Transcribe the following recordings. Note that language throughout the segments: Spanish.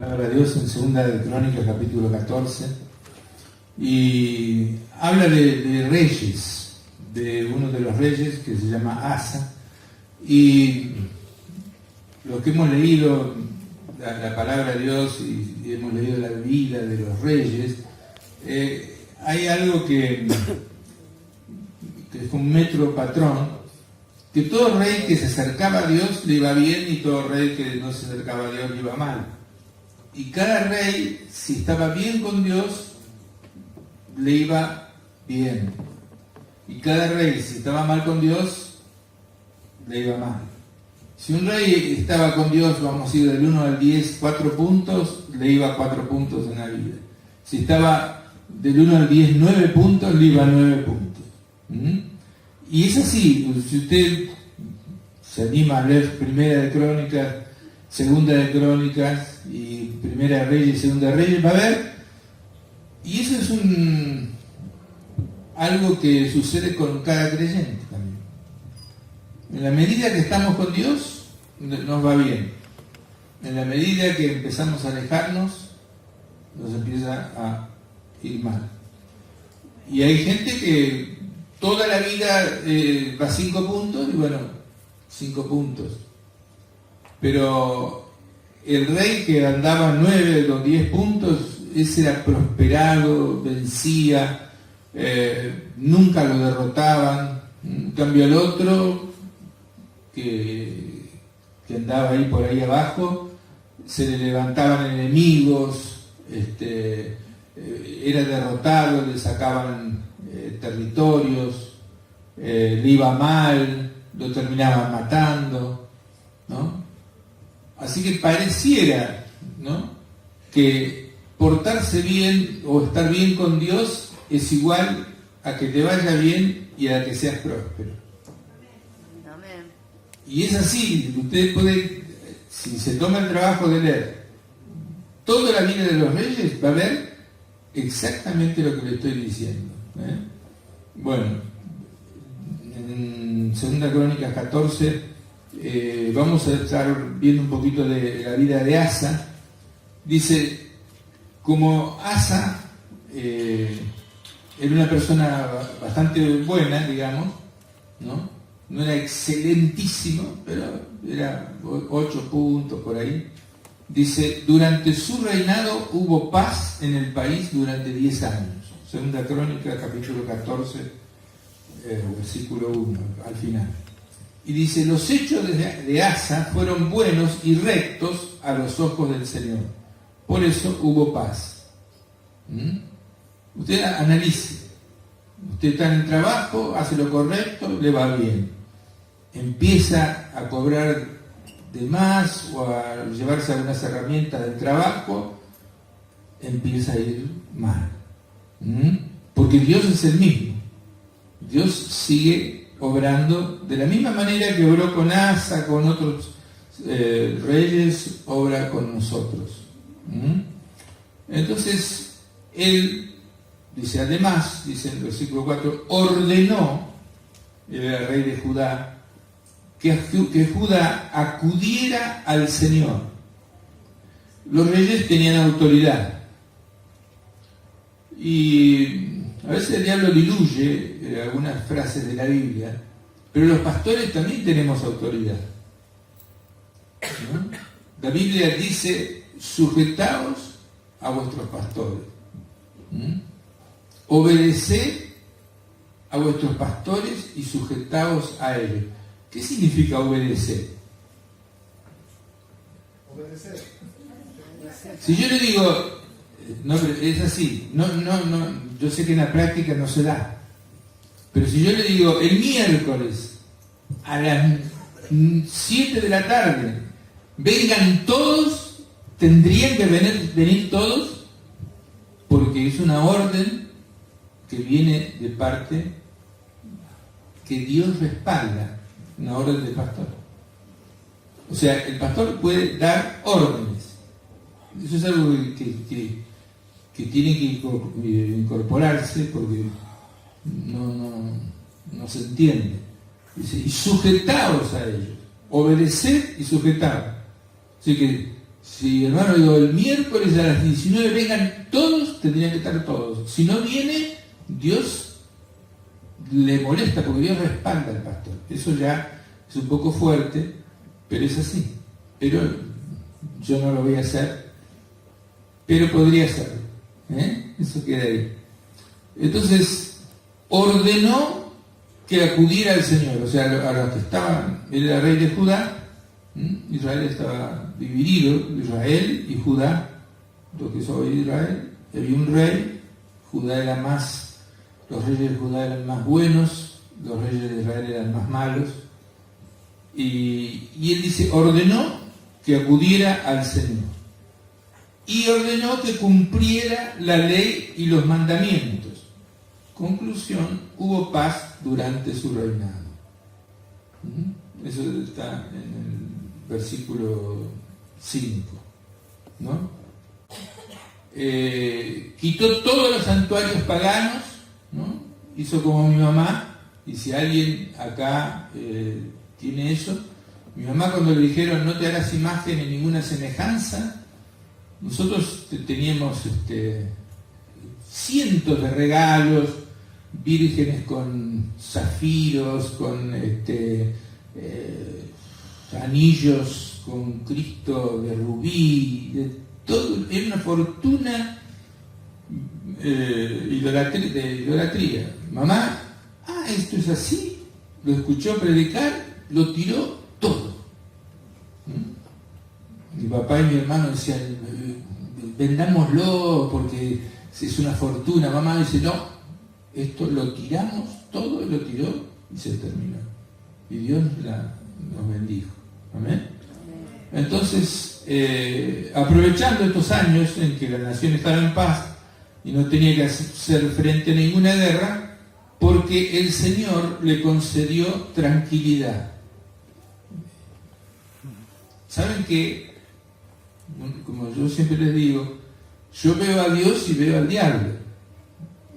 La palabra de Dios en Segunda de Crónicas, capítulo 14, y habla de reyes, de uno de los reyes que se llama Asa, y los que hemos leído la palabra de Dios y hemos leído la vida de los reyes, hay algo que es un metro patrón, que todo rey que se acercaba a Dios le iba bien y todo rey que no se acercaba a Dios le iba mal. Y cada rey, si estaba bien con Dios, le iba bien. Y cada rey, si estaba mal con Dios, le iba mal. Si un rey estaba con Dios, vamos a ir del 1 al 10, 4 puntos, le iba 4 puntos en la vida. Si estaba del 1 al 10, 9 puntos, le iba 9 puntos. Y es así, si usted se anima a leer Primera de Crónicas, Segunda de Crónicas y Primera de Reyes y Segunda de Reyes, va a ver, y eso es algo que sucede con cada creyente también. En la medida que estamos con Dios, nos va bien. En la medida que empezamos a alejarnos, nos empieza a ir mal. Y hay gente que toda la vida va 5 puntos, y bueno, 5 puntos. Pero el rey que andaba 9 o 10 puntos, ese era prosperado, vencía, nunca lo derrotaban. En cambio el otro, que andaba ahí por ahí abajo, se le levantaban enemigos, era derrotado, le sacaban territorios, le iba mal, lo terminaban matando, ¿no? Así que pareciera, ¿no?, que portarse bien o estar bien con Dios es igual a que te vaya bien y a que seas próspero. Amén. Y es así, usted puede, si se toma el trabajo de leer toda la vida de los reyes, va a ver exactamente lo que le estoy diciendo. Bueno, en 2 Crónicas 14 vamos a estar viendo un poquito de la vida de Asa. Dice, como Asa era una persona bastante buena, digamos, no era excelentísimo, pero era 8 puntos por ahí. Dice, durante su reinado hubo paz en el país durante 10 años. Segunda Crónica, capítulo 14, versículo 1, al final. Y dice, los hechos de Asa fueron buenos y rectos a los ojos del Señor. Por eso hubo paz. Usted analice. Usted está en el trabajo, hace lo correcto, le va bien. Empieza a cobrar de más o a llevarse algunas herramientas del trabajo, empieza a ir mal. Porque Dios es el mismo. Dios sigue obrando de la misma manera que obró con Asa, con otros reyes, obra con nosotros. Entonces, él dice, además, dice en el versículo 4, ordenó, el rey de Judá, que Judá acudiera al Señor. Los reyes tenían autoridad. Y a veces el diablo diluye algunas frases de la Biblia, pero los pastores también tenemos autoridad, ¿no? La Biblia dice, sujetaos a vuestros pastores. Obedeced a vuestros pastores y sujetaos a ellos. ¿Qué significa obedecer? Obedecer. Si yo le digo, no, es así, no, yo sé que en la práctica no se da, pero si yo le digo, el miércoles a las 7 de la tarde, vengan todos, tendrían que venir todos, porque es una orden que viene de parte que Dios respalda, una orden del pastor. O sea, el pastor puede dar órdenes. Eso es algo que tiene que incorporarse porque no se entiende. Dice, y sujetaos a ellos, obedeced y sujetaos. Así que Si, hermano, digo, el miércoles a las 19 vengan todos, tendrían que estar todos. Si no viene, Dios le molesta porque Dios respalda al pastor. Eso ya es un poco fuerte, pero es así. Pero yo no lo voy a hacer, pero podría hacerlo. Eso queda ahí. Entonces, ordenó que acudiera al Señor, o sea, a los que estaban, él era rey de Judá. Israel estaba dividido, Israel y Judá, lo que es hoy Israel. Había un rey, Judá era más, los reyes de Judá eran más buenos, los reyes de Israel eran más malos. Y él dice, ordenó que acudiera al Señor. Y ordenó que cumpliera la ley y los mandamientos. Conclusión, hubo paz durante su reinado. Eso está en el versículo 5, ¿no? Quitó todos los santuarios paganos, ¿no? Hizo como mi mamá, y si alguien acá tiene eso, mi mamá cuando le dijeron no te harás imagen en ninguna semejanza, nosotros teníamos cientos de regalos, vírgenes con zafiros, con anillos con Cristo de rubí, de todo, era una fortuna de idolatría. Mamá, esto es así, lo escuchó predicar, lo tiró todo. Mi papá y mi hermano decían, vendámoslo porque es una fortuna. Mamá dice, no, esto lo tiramos todo, y lo tiró y se terminó. Y Dios nos bendijo. Amén. Entonces, aprovechando estos años en que la nación estaba en paz y no tenía que hacer frente a ninguna guerra, porque el Señor le concedió tranquilidad. ¿Saben qué? Como yo siempre les digo, yo veo a Dios y veo al diablo.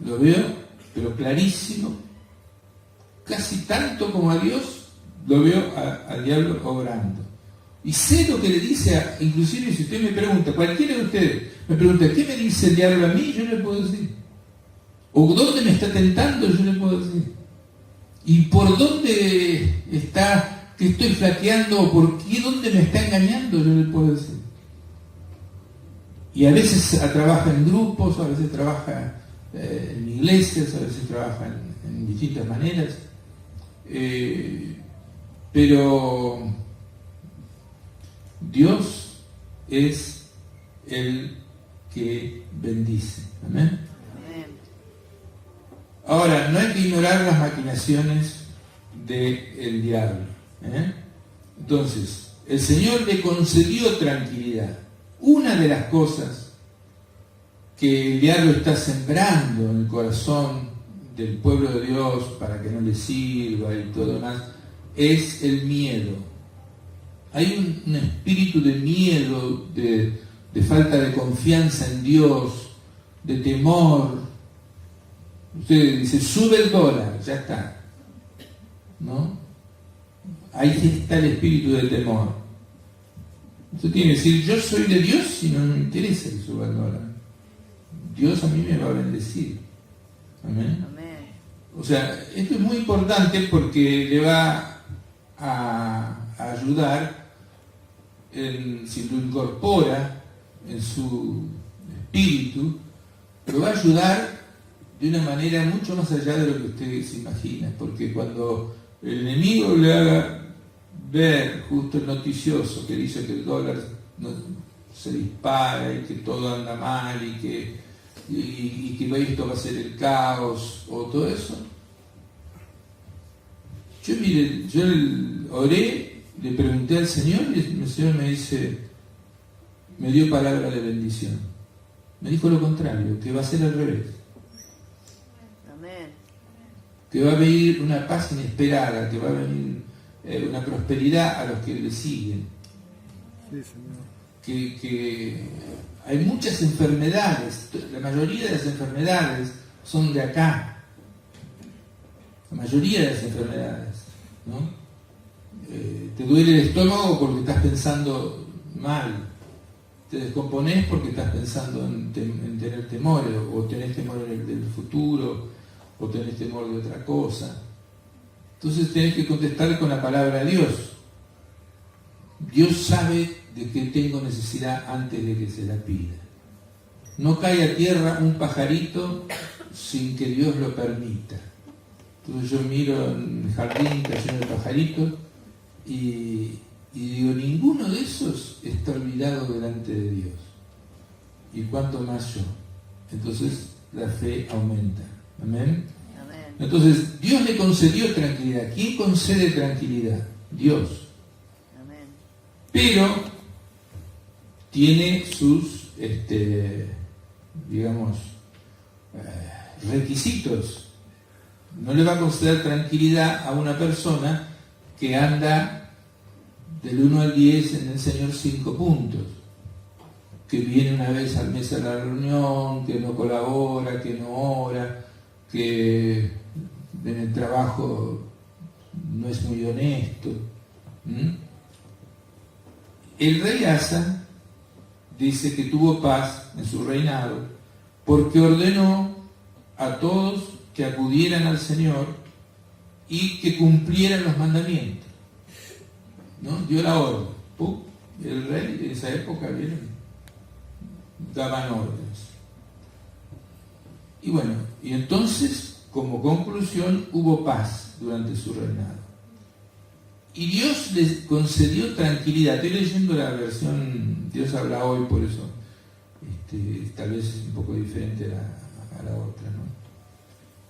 Lo veo, pero clarísimo. Casi tanto como a Dios, lo veo al diablo obrando. Y sé lo que le dice, inclusive si usted me pregunta, cualquiera de ustedes me pregunta, ¿qué me dice el diablo a mí? Yo le puedo decir. ¿O dónde me está tentando? Yo le puedo decir. ¿Y por dónde está, que estoy flaqueando? ¿O por qué, dónde me está engañando? Yo le puedo decir. Y a veces trabaja en grupos, a veces trabaja en iglesias, a veces trabaja en distintas maneras. Pero Dios es el que bendice. Amén. Ahora, no hay que ignorar las maquinaciones del diablo. Entonces, el Señor le concedió tranquilidad. Una de las cosas que el diablo está sembrando en el corazón del pueblo de Dios para que no le sirva y todo demás, es el miedo. Hay un espíritu de miedo, de falta de confianza en Dios, de temor. Usted dice, sube el dólar, ya está. ¿No? Ahí está el espíritu de temor. Usted tiene que decir, yo soy de Dios y no me interesa que suba el dólar. Dios a mí me va a bendecir. Amén. Amén. O sea, esto es muy importante porque le va a ayudar, si lo incorpora en su espíritu, lo va a ayudar de una manera mucho más allá de lo que usted se imagina, porque cuando el enemigo le haga ver justo el noticioso que dice que el dólar se dispara y que todo anda mal y que esto va a ser el caos o todo eso, yo oré, le pregunté al Señor y el Señor me dice, me dio palabra de bendición. Me dijo lo contrario, que va a ser al revés. Amén. Que va a venir una paz inesperada, que va a venir una prosperidad a los que le siguen. Sí, Señor. Que hay muchas enfermedades, la mayoría de las enfermedades son de acá. La mayoría de las enfermedades, ¿no? Te duele el estómago porque estás pensando mal. te descomponés porque estás pensando en tener temores, o tenés temor del futuro, o tenés temor de otra cosa. Entonces tenés que contestar con la palabra de Dios. Dios sabe de qué tengo necesidad antes de que se la pida. No cae a tierra un pajarito sin que Dios lo permita. Entonces yo miro en el jardín, está lleno de pajaritos, y digo, ninguno de esos está olvidado delante de Dios. ¿Y cuánto más yo? Entonces la fe aumenta. Amén. Amén. Entonces Dios le concedió tranquilidad. ¿Quién concede tranquilidad? Dios. Amén. Pero tiene sus, digamos, requisitos. No le va a conceder tranquilidad a una persona que anda del 1 al 10 en el Señor 5 puntos, que viene una vez al mes a la reunión, que no colabora, que no ora, que en el trabajo no es muy honesto. El rey Asa dice que tuvo paz en su reinado porque ordenó a todos que acudieran al Señor y que cumplieran los mandamientos. ¿No? Dio la orden. El rey en esa época, ¿vieron? Daban órdenes. Y bueno, y entonces, como conclusión, hubo paz durante su reinado. Y Dios les concedió tranquilidad. Estoy leyendo la versión Dios habla hoy, por eso tal vez es un poco diferente a la otra, ¿no?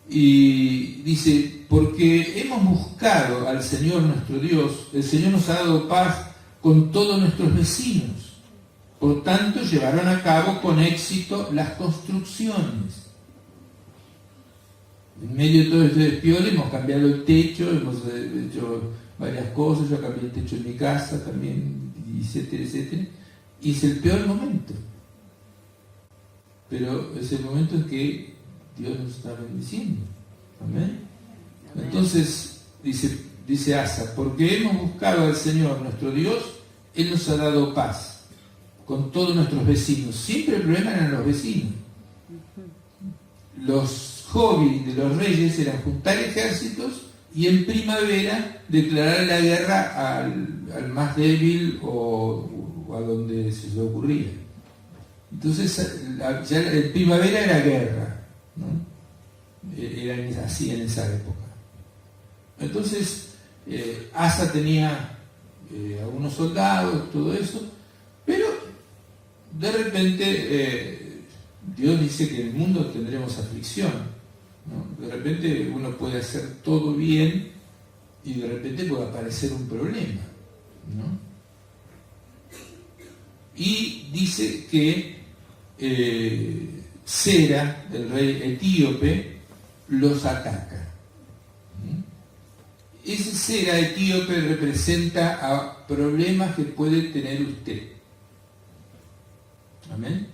Y dice, porque hemos buscado al Señor nuestro Dios, el Señor nos ha dado paz con todos nuestros vecinos. Por tanto, llevaron a cabo con éxito las construcciones. En medio de todo este despiole hemos cambiado el techo, hemos hecho varias cosas, yo cambié el techo en mi casa también, etcétera, etcétera. Y es el peor momento. Pero es el momento en que Dios nos está bendiciendo. Amén. Amén. Entonces, dice Asa, porque hemos buscado al Señor nuestro Dios, Él nos ha dado paz con todos nuestros vecinos. Siempre el problema eran los vecinos. Los hobbies de los reyes eran juntar ejércitos y en primavera declarar la guerra al más débil o a donde se le ocurría. Entonces ya en primavera era guerra, ¿no? Era así en esa época. Entonces Asa tenía algunos soldados, todo eso, pero de repente Dios dice que en el mundo tendremos aflicción, ¿no? De repente uno puede hacer todo bien y de repente puede aparecer un problema, ¿no? Y dice que Sera, el rey etíope, los ataca. Ese Sera etíope representa a problemas que puede tener usted. Amén.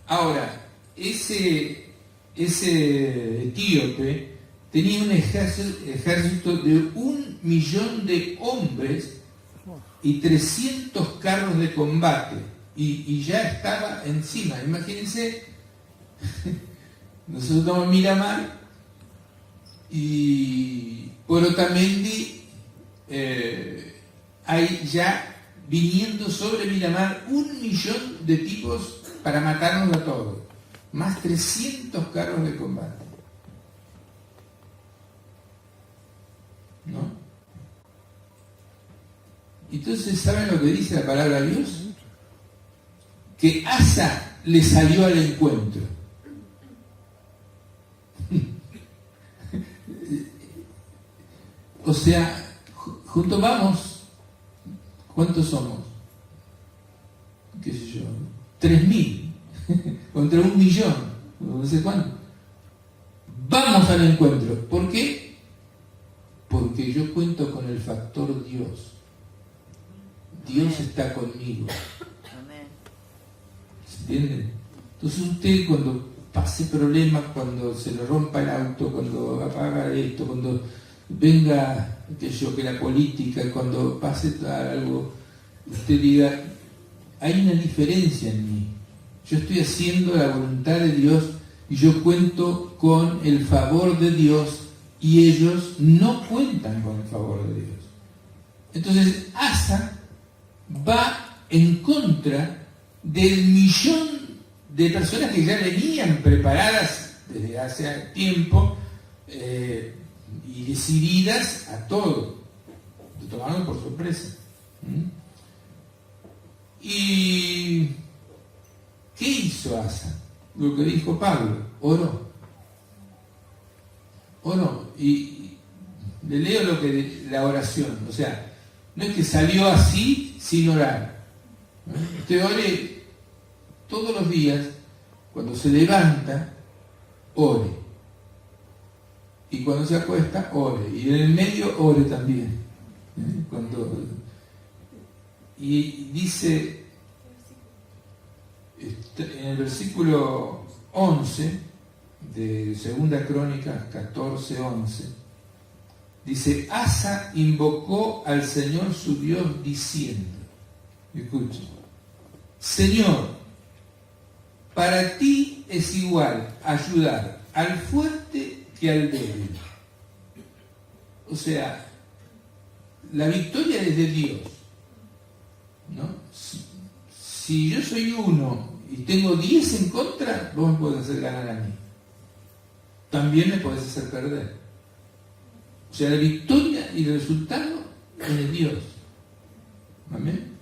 Ahora, ese etíope tenía un ejército de 1.000.000 de hombres y 300 carros de combate, y ya estaba encima. Imagínense, nosotros estamos en Miramar y por Otamendi hay ya viniendo sobre Miramar 1.000.000 de tipos para matarnos a todos, más 300 carros de combate, ¿no? Entonces, ¿saben lo que dice la palabra de Dios? Que Asa le salió al encuentro. O sea, juntos vamos. ¿Cuántos somos? ¿Qué sé yo? 3.000 contra 1.000.000, no sé cuánto. Vamos al encuentro. ¿Por qué? Porque yo cuento con el factor Dios. Dios está conmigo. ¿Se entiende? Entonces usted, cuando pase problemas, cuando se le rompa el auto, cuando apaga esto, cuando venga que la política, cuando pase algo, usted diga, hay una diferencia en mí. Yo estoy haciendo la voluntad de Dios y yo cuento con el favor de Dios y ellos no cuentan con el favor de Dios. Entonces Asa va en contra del millón de personas que ya venían preparadas desde hace tiempo y decididas a todo. Lo tomaron por sorpresa. ¿Y qué hizo Asa? Lo que dijo Pablo, oró. Y le leo lo que la oración, o sea, no es que salió así sin orar. Usted ore todos los días, cuando se levanta, ore. Y cuando se acuesta, ore. Y en el medio, ore también. Y dice en el versículo 11 de 2 Crónicas 14:11, dice: Asa invocó al Señor su Dios diciendo, escuchen, Señor, para ti es igual ayudar al fuerte que al débil. O sea, la victoria es de Dios, ¿no? Si yo soy uno y tengo 10 en contra, vos me podés hacer ganar a mí. También me podés hacer perder. O sea, la victoria y el resultado es de Dios. ¿Amén?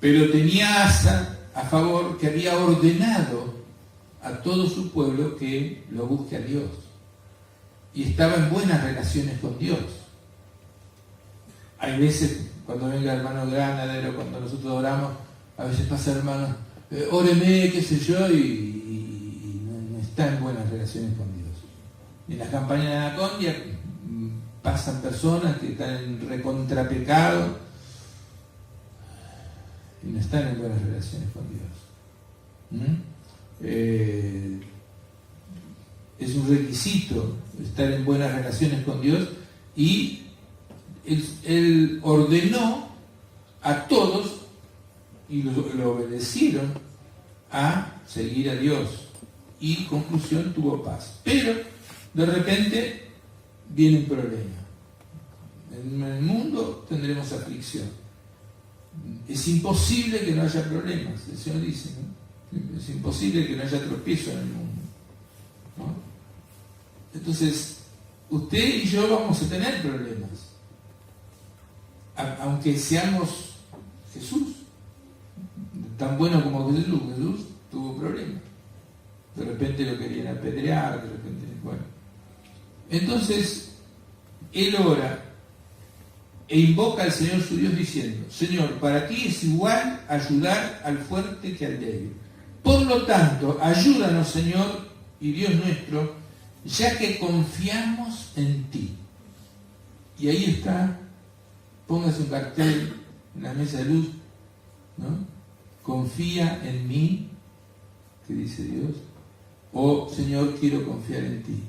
Pero tenía Asa a favor que había ordenado a todo su pueblo que lo busque a Dios. Y estaba en buenas relaciones con Dios. Hay veces, cuando venga el hermano Granadero, cuando nosotros oramos, a veces pasa el hermano, óreme, qué sé yo, y no está en buenas relaciones con Dios. Y en las campañas de Anacondia pasan personas que están en recontrapecado y no están en buenas relaciones con Dios. Es un requisito estar en buenas relaciones con Dios, y él ordenó a todos y lo obedecieron a seguir a Dios, y conclusión, tuvo paz. Pero de repente viene un problema. En el mundo tendremos aflicción. Es imposible que no haya problemas, el Señor dice, ¿no? Es imposible que no haya tropiezo en el mundo, ¿no? Entonces, usted y yo vamos a tener problemas, aunque seamos Jesús, tan bueno como Jesús tuvo problemas. De repente lo querían apedrear, de repente, bueno. Entonces, él ora e invoca al Señor su Dios diciendo: Señor, para ti es igual ayudar al fuerte que al débil. Por lo tanto, ayúdanos, Señor y Dios nuestro, ya que confiamos en ti. Y ahí está, póngase un cartel en la mesa de luz, ¿no? Confía en mí, que dice Dios, o Señor, quiero confiar en ti.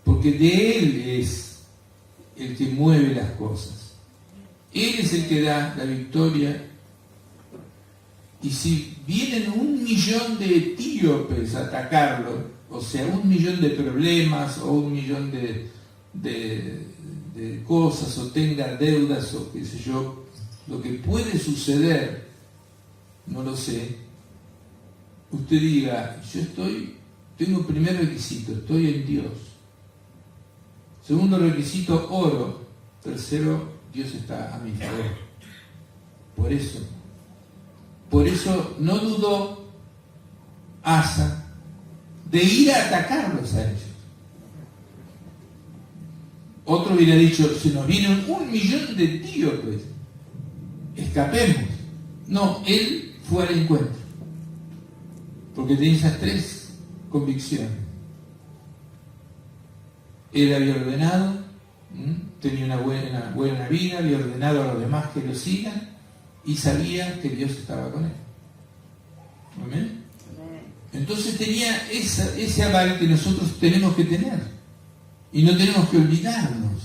Porque de Él es el que mueve las cosas. Él es el que da la victoria. Y si vienen 1.000.000 de etíopes a atacarlo, o sea, 1.000.000 de problemas, o 1.000.000 de cosas, o tenga deudas, o qué sé yo, lo que puede suceder, no lo sé, usted diga: yo tengo primer requisito, estoy en Dios. Segundo requisito, oro. Tercero, Dios está a mi favor. Por eso no dudó Asa de ir a atacarlos a ellos. Otro hubiera dicho: se nos vienen 1.000.000 de etíopes, escapemos. No, él fue al encuentro, porque tenía esas 3 convicciones. Él había ordenado, tenía una buena vida, había ordenado a los demás que lo sigan, y sabía que Dios estaba con él. ¿Amén? Entonces tenía ese aval que nosotros tenemos que tener, y no tenemos que olvidarnos.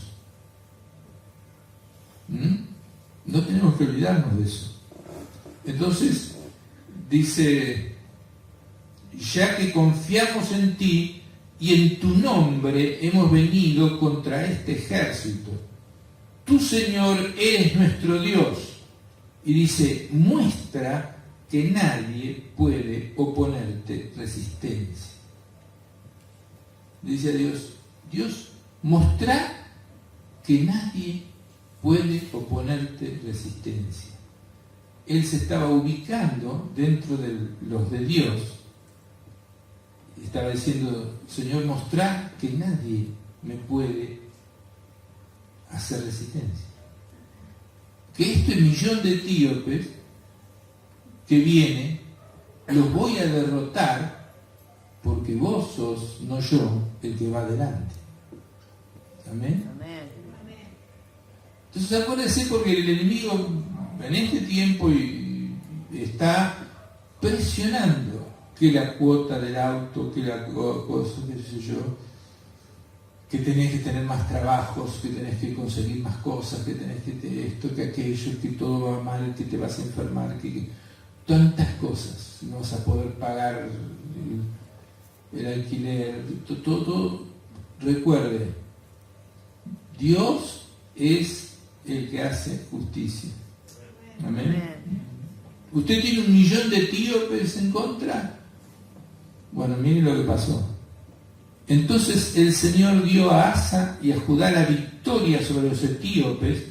No tenemos que olvidarnos de eso. Entonces, dice, ya que confiamos en ti y en tu nombre hemos venido contra este ejército. Tú, Señor, eres nuestro Dios. Y dice, muestra que nadie puede oponerte resistencia. Dice a Dios, Dios, mostrá que nadie puede oponerte resistencia. Él se estaba ubicando dentro de los de Dios. Estaba diciendo, Señor, mostrá que nadie me puede hacer resistencia. Que este millón de etíopes que viene, los voy a derrotar porque vos sos, no yo, el que va adelante. Amén. Amén. Entonces acuérdense, porque el enemigo en este tiempo está presionando que la cuota del auto, que la cosa, qué sé yo, que tenés que tener más trabajos, que tenés que conseguir más cosas, que tenés que esto, que aquello, que todo va mal, que te vas a enfermar, que tantas cosas, no vas a poder pagar el alquiler, todo. Recuerde, Dios es el que hace justicia. Amén. ¿Usted tiene 1 millón de etíopes en contra? Bueno, miren lo que pasó. Entonces el Señor dio a Asa y a Judá la victoria sobre los etíopes,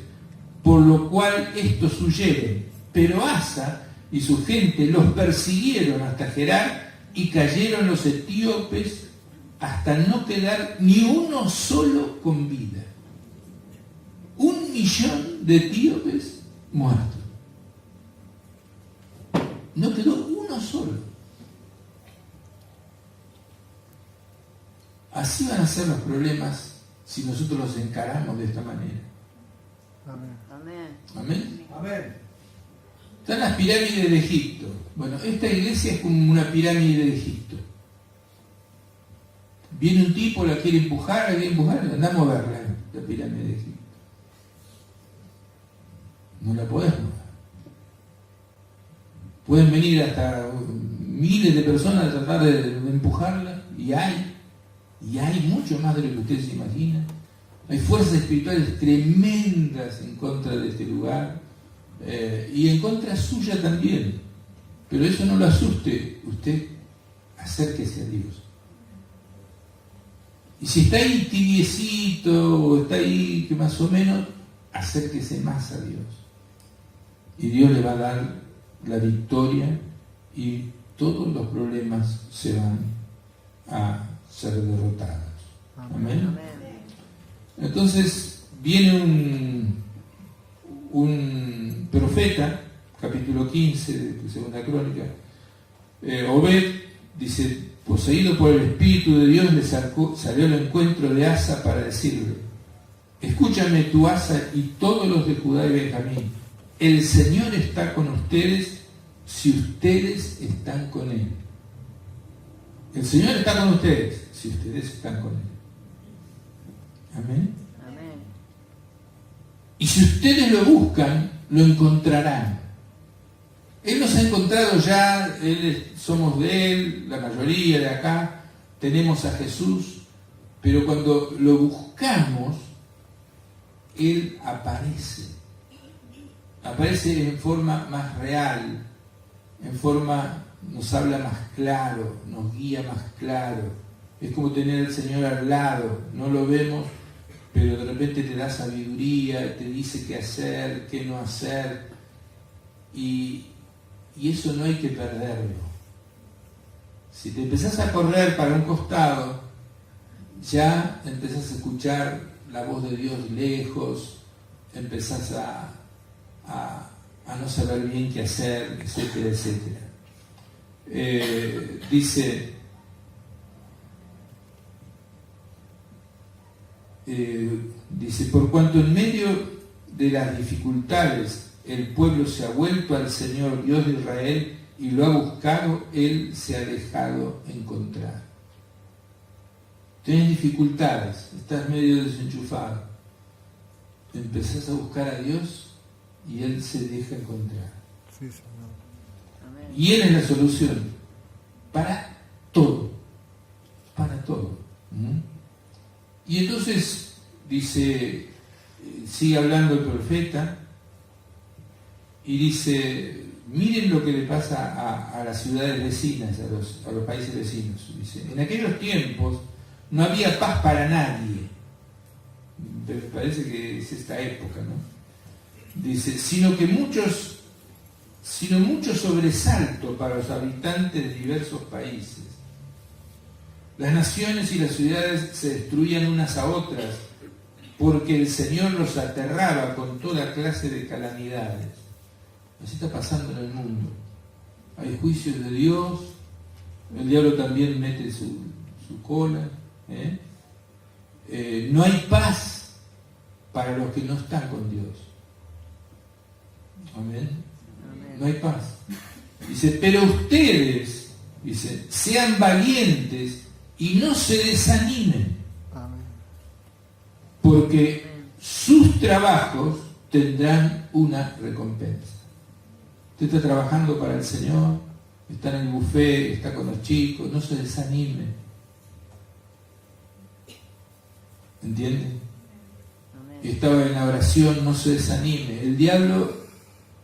por lo cual estos huyeron. Pero Asa y su gente los persiguieron hasta Gerar y cayeron los etíopes hasta no quedar ni uno solo con vida. 1 millón de etíopes muertos. No quedó uno solo. Así van a ser los problemas si nosotros los encaramos de esta manera. Amén. Amén. Amén. Están las pirámides de Egipto. Bueno, esta iglesia es como una pirámide de Egipto. Viene un tipo, la quiere empujar, andamos a verla, la pirámide de Egipto. No la podés mover. Pueden venir hasta miles de personas a tratar de empujarla, y hay mucho más de lo que ustedes se imaginan. Hay fuerzas espirituales tremendas en contra de este lugar, y en contra suya también. Pero eso no lo asuste, usted acérquese a Dios. Y si está ahí tibiecito, o está ahí que más o menos, acérquese más a Dios. Y Dios le va a dar la victoria y todos los problemas se van a ser derrotados. Amén. Entonces viene un profeta, capítulo 15 de Segunda Crónica, Obed, dice, poseído por el Espíritu de Dios, le salió al encuentro de Asa para decirle, escúchame tú, Asa, y todos los de Judá y Benjamín, el Señor está con ustedes si ustedes están con Él. El Señor está con ustedes si ustedes están con Él. Amén. Amén. Y si ustedes lo buscan, lo encontrarán. Él nos ha encontrado ya, somos de Él, la mayoría de acá, tenemos a Jesús, pero cuando lo buscamos, Él aparece. Aparece en forma más real, en forma, nos habla más claro, nos guía más claro. Es como tener al Señor al lado, no lo vemos, pero de repente te da sabiduría, te dice qué hacer, qué no hacer, y eso no hay que perderlo. Si te empezás a correr para un costado, ya empezás a escuchar la voz de Dios lejos, empezás a no saber bien qué hacer, etcétera, etcétera. Dice, por cuanto en medio de las dificultades el pueblo se ha vuelto al Señor Dios de Israel y lo ha buscado, Él se ha dejado encontrar. Tienes dificultades, estás medio desenchufado, empezás a buscar a Dios y Él se deja encontrar. Sí, Señor. Amén. Y Él es la solución para todo, para todo. ¿Mm? Y entonces dice, sigue hablando el profeta y dice, miren lo que le pasa a las ciudades vecinas, a los países vecinos. Dice, en aquellos tiempos no había paz para nadie. Me parece que es esta época, ¿no? Dice, sino mucho sobresalto para los habitantes de diversos países. Las naciones y las ciudades se destruían unas a otras porque el Señor los aterraba con toda clase de calamidades. Así está pasando en el mundo. Hay juicios de Dios, el diablo también mete su cola. No hay paz para los que no están con Dios. Amén. Amén. No hay paz. Dice, pero ustedes, dice, sean valientes y no se desanimen, Amén. porque sus trabajos tendrán una recompensa. Usted está trabajando para el Señor, está en el buffet, está con los chicos, no se desanime. ¿Entiende? Amén. Estaba en la oración, no se desanime. El diablo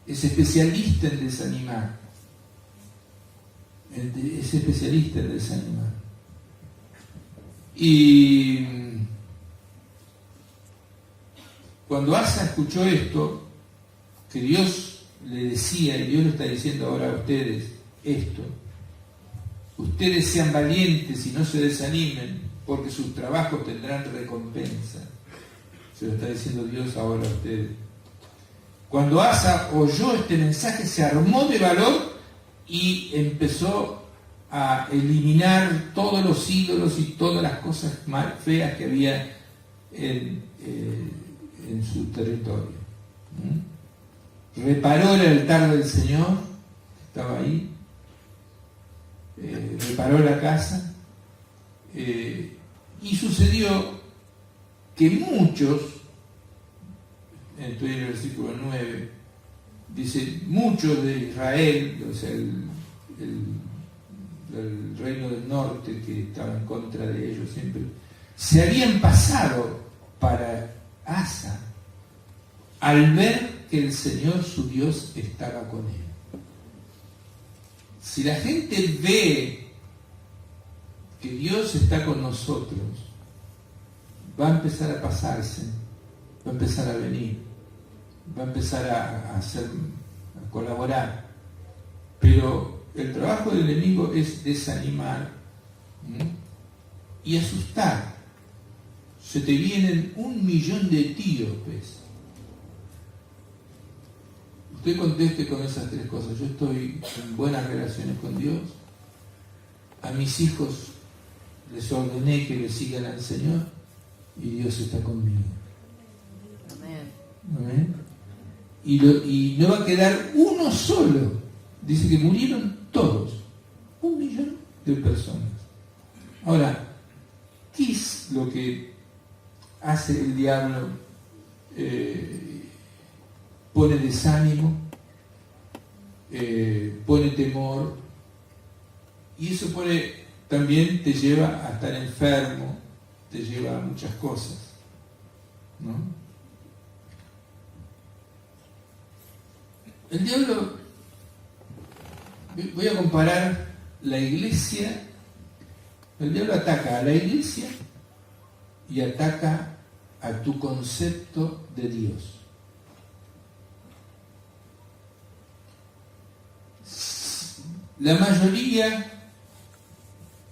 es especialista en desanimar. Es especialista en desanimar. Y cuando Asa escuchó esto, que Dios le decía, y Dios le está diciendo ahora a ustedes esto, ustedes sean valientes y no se desanimen, porque sus trabajos tendrán recompensa. Se lo está diciendo Dios ahora a ustedes. Cuando Asa oyó este mensaje, se armó de valor y empezó a eliminar todos los ídolos y todas las cosas feas que había en su territorio. Reparó el altar del Señor, estaba ahí, reparó la casa, y sucedió que muchos, estoy en el versículo 9, dice, muchos de Israel, o sea, el reino del norte que estaba en contra de ellos siempre, se habían pasado para Asa al ver que el Señor su Dios estaba con él. Si la gente ve que Dios está con nosotros, va a empezar a pasarse, va a empezar a venir, va a empezar a colaborar. Pero el trabajo del enemigo es desanimar y asustar. Se te vienen 1.000.000 de etíopes. Usted conteste con esas tres cosas. Yo estoy en buenas relaciones con Dios. A mis hijos les ordené que le sigan al Señor y Dios está conmigo. Amén. Amén. Y no va a quedar uno solo. Dice que murieron todos. 1.000.000 de personas. Ahora, ¿qué es lo que hace el diablo? Pone desánimo, pone temor, y eso también te lleva a estar enfermo, te lleva a muchas cosas, ¿no? El diablo, voy a comparar la iglesia, el diablo ataca a la iglesia y ataca a tu concepto de Dios. La mayoría,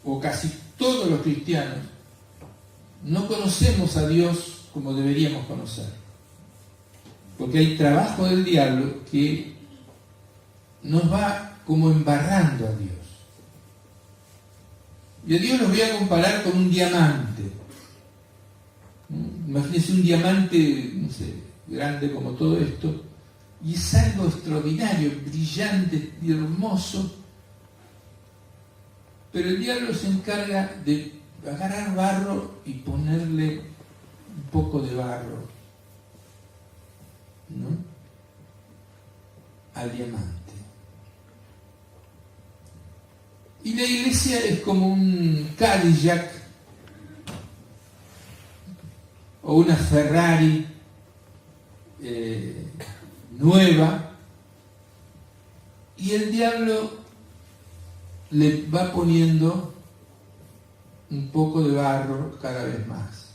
o casi todos los cristianos, no conocemos a Dios como deberíamos conocer. Porque hay trabajo del diablo que nos va como embarrando a Dios. Y a Dios los voy a comparar con un diamante. Imagínense un diamante, no sé, grande como todo esto, y es algo extraordinario, brillante y hermoso. Pero el diablo se encarga de agarrar barro y ponerle un poco de barro, ¿no? al diamante. Y la iglesia es como un Cadillac o una Ferrari nueva, y el diablo le va poniendo un poco de barro cada vez más.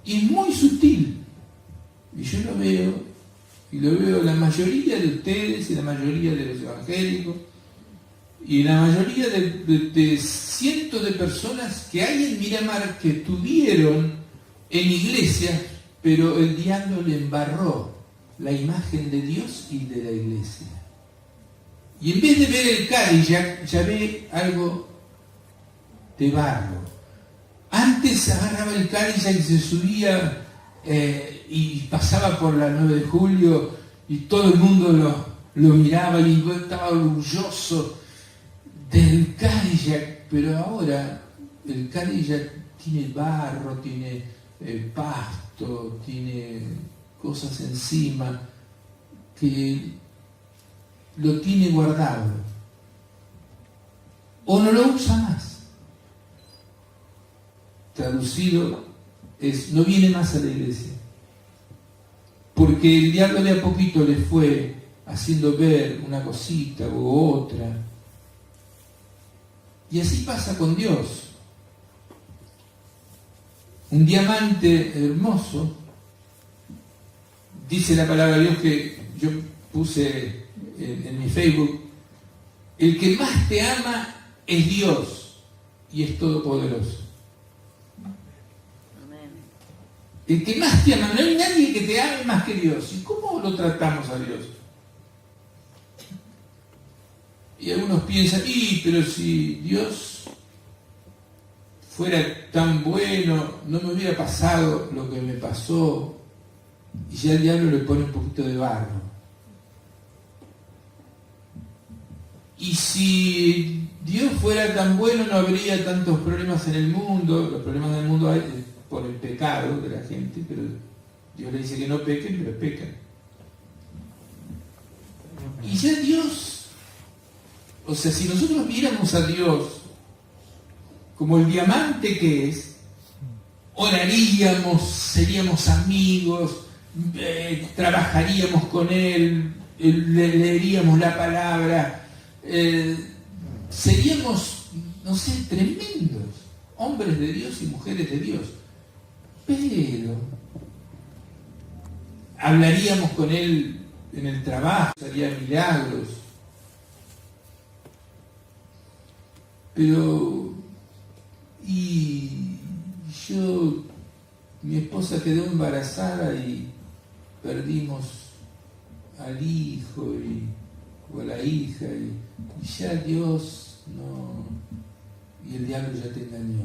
Y es muy sutil. Y yo lo veo, y lo veo la mayoría de ustedes y la mayoría de los evangélicos, y la mayoría de cientos de personas que hay en Miramar que estuvieron en iglesias, pero el diablo le embarró la imagen de Dios y de la iglesia. Y en vez de ver el Cadillac, ya ve algo de barro. Antes agarraba el Cadillac y se subía y pasaba por la 9 de julio y todo el mundo lo miraba y estaba orgulloso del Cadillac, pero ahora el Cadillac tiene barro, tiene pasto, tiene cosas encima que lo tiene guardado o no lo usa más. Traducido es, no viene más a la iglesia, porque el diablo de a poquito le fue haciendo ver una cosita u otra. Y así pasa con Dios. Un diamante hermoso, dice la palabra de Dios que yo puse en mi Facebook, el que más te ama es Dios y es todopoderoso. Amén. El que más te ama, no hay nadie que te ame más que Dios. ¿Y cómo lo tratamos a Dios? Y algunos piensan, pero si Dios fuera tan bueno, no me hubiera pasado lo que me pasó. Y ya el diablo le pone un poquito de barro. Y si Dios fuera tan bueno, no habría tantos problemas en el mundo. Los problemas del mundo hay por el pecado de la gente, pero Dios le dice que no pequen, pero pecan. Y ya Dios, o sea, si nosotros viéramos a Dios como el diamante que es, oraríamos, seríamos amigos, trabajaríamos con Él, leeríamos la palabra, seríamos, no sé, tremendos, hombres de Dios y mujeres de Dios. Pero hablaríamos con Él en el trabajo, haría milagros. Pero, y mi esposa quedó embarazada y perdimos al hijo o a la hija, y ya Dios no, y el diablo ya te engañó.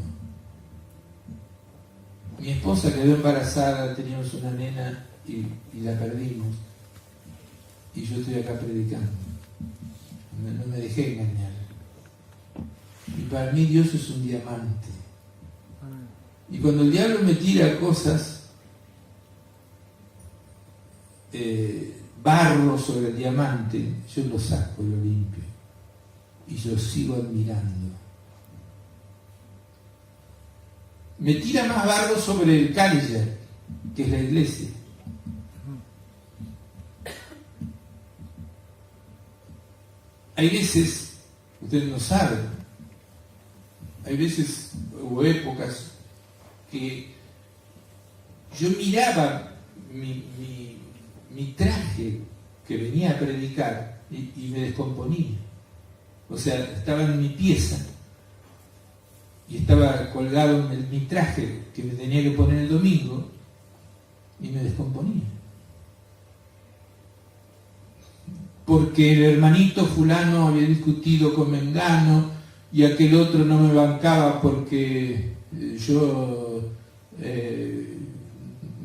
Mi esposa quedó embarazada, teníamos una nena y la perdimos, y yo estoy acá predicando. No me dejé engañar. Y para mí Dios es un diamante. Y cuando el diablo me tira cosas, barro sobre el diamante, yo lo saco, lo limpio. Y yo sigo admirando. Me tira más barro sobre el Cadillac, que es la iglesia. Hay veces, ustedes no saben, hay veces o épocas que yo miraba mi traje que venía a predicar y me descomponía. O sea, estaba en mi pieza y estaba colgado en mi traje que me tenía que poner el domingo y me descomponía. Porque el hermanito fulano había discutido con Mengano y aquel otro no me bancaba porque yo,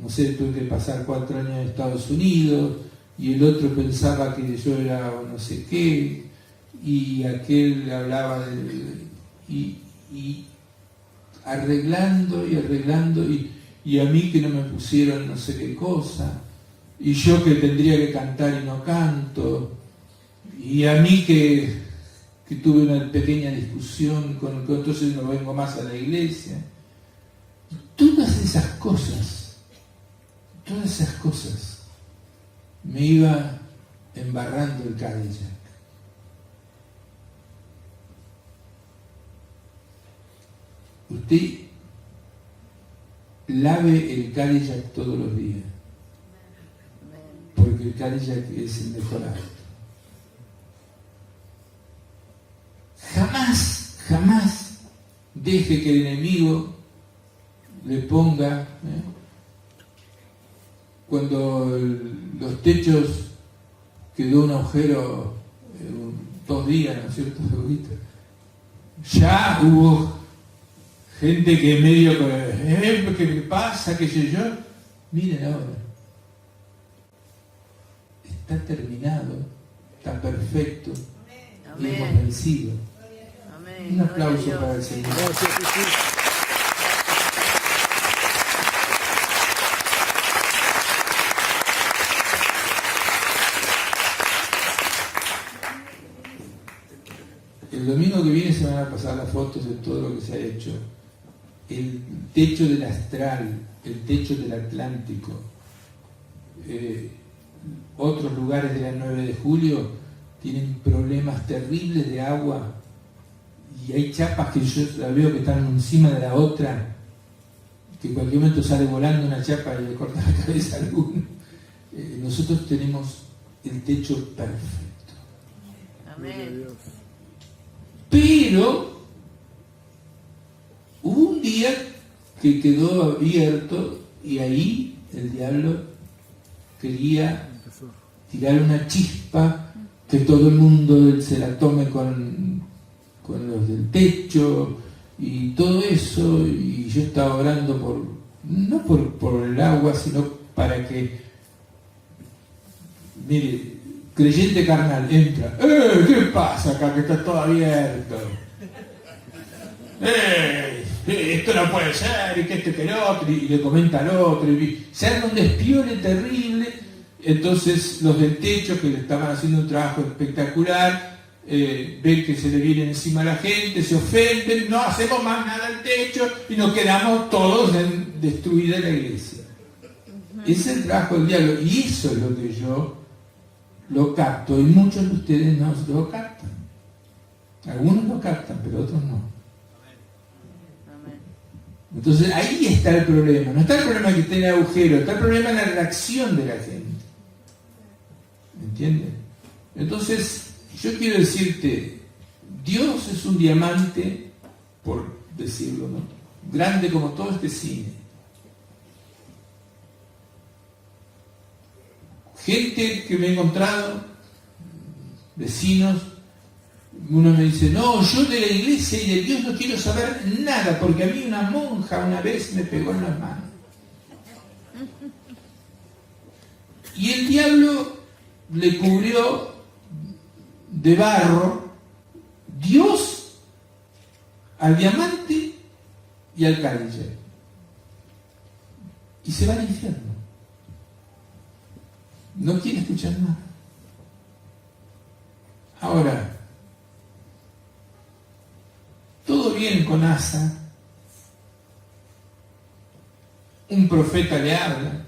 no sé, tuve que pasar 4 años en Estados Unidos y el otro pensaba que yo era no sé qué, y aquel hablaba y arreglando y a mí que no me pusieron no sé qué cosa, y yo que tendría que cantar y no canto, y a mí que tuve una pequeña discusión con que entonces no vengo más a la iglesia. Y todas esas cosas me iba embarrando el Cadillac. Usted lave el Cadillac todos los días, porque el Cadillac es el mejor auto. Jamás deje que el enemigo le ponga, cuando los techos quedó un agujero 2 días, ¿no es cierto? Ya hubo gente que medio ¿qué me pasa? ¿Qué sé yo? Miren ahora, está terminado, está perfecto, y hemos vencido. Un aplauso para el Señor. Gracias, Jesús. El domingo que viene se van a pasar las fotos de todo lo que se ha hecho. El techo del Astral, el techo del Atlántico, otros lugares de la 9 de julio tienen problemas terribles de agua y hay chapas que yo la veo que están encima de la otra, que en cualquier momento sale volando una chapa y le corta la cabeza a alguno. Nosotros tenemos el techo perfecto. Amén. Pero hubo un día que quedó abierto y ahí el diablo quería tirar una chispa que todo el mundo se la tome con los del techo y todo eso, y yo estaba orando no por el agua, sino para que, mire, creyente carnal entra, ¿qué pasa acá que está todo abierto? Esto no puede ser, y que esto y que el otro, y le comenta al otro, y se arma un despiole terrible. Entonces los del techo, que le estaban haciendo un trabajo espectacular, ven que se le viene encima a la gente, se ofenden, no hacemos más nada al techo y nos quedamos todos en destruida la iglesia. Ese es el trabajo del diablo, y eso es lo que yo lo capto, y muchos de ustedes no lo captan. Algunos lo captan, pero otros no. Entonces ahí está el problema. No está el problema que esté en el agujero, está el problema en la reacción de la gente. ¿Me entiendes? Entonces, yo quiero decirte, Dios es un diamante, por decirlo, ¿no? Grande como todo este cine. Gente que me he encontrado, vecinos, uno me dice, no, yo de la iglesia y de Dios no quiero saber nada, porque a mí una monja una vez me pegó en las manos. Y el diablo le cubrió de barro Dios al diamante y al Cadillac. Y se va al infierno. No quiere escuchar nada. Ahora, todo bien con Asa. Un profeta le habla.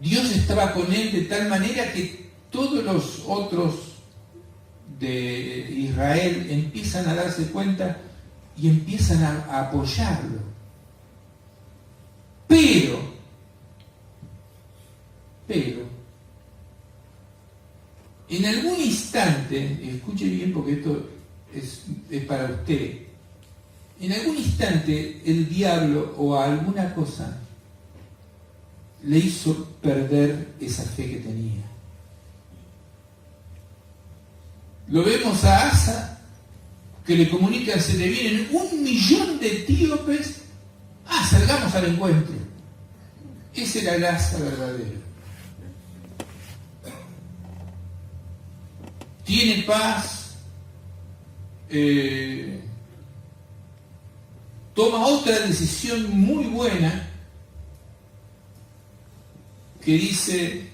Dios estaba con él de tal manera que todos los otros de Israel empiezan a darse cuenta y empiezan a apoyarlo. Pero, en algún instante, escuche bien porque esto es para usted, en algún instante el diablo o alguna cosa le hizo perder esa fe que tenía. Lo vemos a Asa, que le comunica, se le vienen 1.000.000 de etíopes, salgamos al encuentro. Ese era el Asa verdadero. Tiene paz, toma otra decisión muy buena, que dice